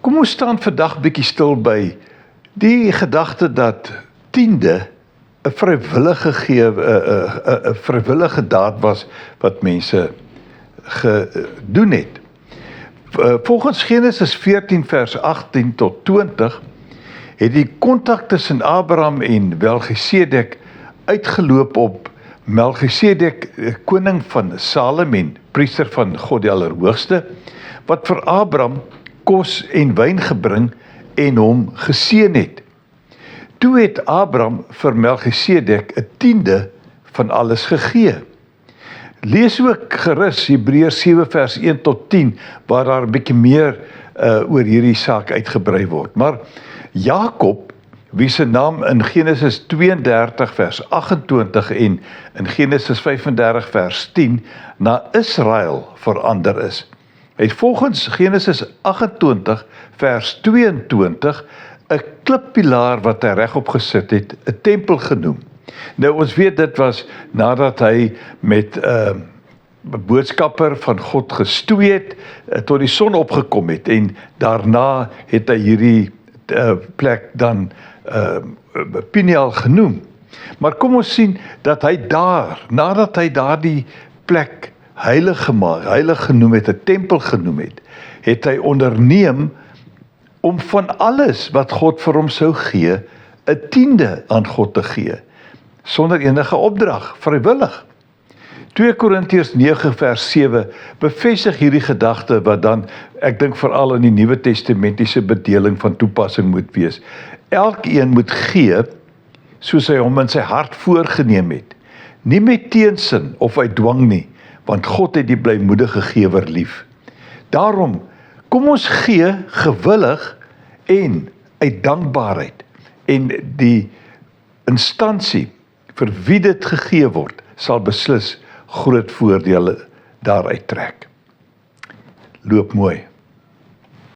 Kom ons staan vandag bietjie stil by die gedagte dat tiende 'n vrywillige daad was wat mense gedoen het. Volgens Genesis 14 vers 18 tot 20 het die kontak tussen Abraham en Melchisedek uitgeloop op Melchisedek, koning van Salem en priester van God die Allerhoogste, wat vir Abraham kos en wyn gebring en hom geseën het. Toe het Abraham vir Melchisedek 'n tiende van alles gegee. Lees ook gerus Hebreërs 7 vers 1 tot 10, waar daar 'n bietjie meer oor hierdie saak uitgebrei word. Maar Jakob, wie se naam in Genesis 32 vers 28 en in Genesis 35 vers 10 na Israel verander is, het volgens Genesis 28 vers 22 'n klippilaar wat hy regop gesit het, 'n tempel genoem. Nou ons weet dit was nadat hy met 'n boodskapper van God gestoei het, tot die son opgekom het, en daarna het hy hierdie plek dan Peniel genoem. Maar kom ons sien dat hy daar, nadat hy daardie plek heilig genoem het, 'n tempel genoem het, het hy onderneem om van alles wat God vir hom sou gee, 'n tiende aan God te gee, sonder enige opdrag, vrywillig. 2 Korintiërs 9 vers 7 bevestig hierdie gedagte wat dan, ek dink veral in die Nuwe Testamentiese bedeling van toepassing moet wees. Elkeen moet gee, soos hy hom in sy hart voorgenem het, nie met teensin of uit dwang nie, want God het die blymoedige gewer lief. Daarom, kom ons gee gewillig en uit dankbaarheid, en die instansie vir wie dit gegee word, sal beslis groot voordele daaruit trek. Loop mooi.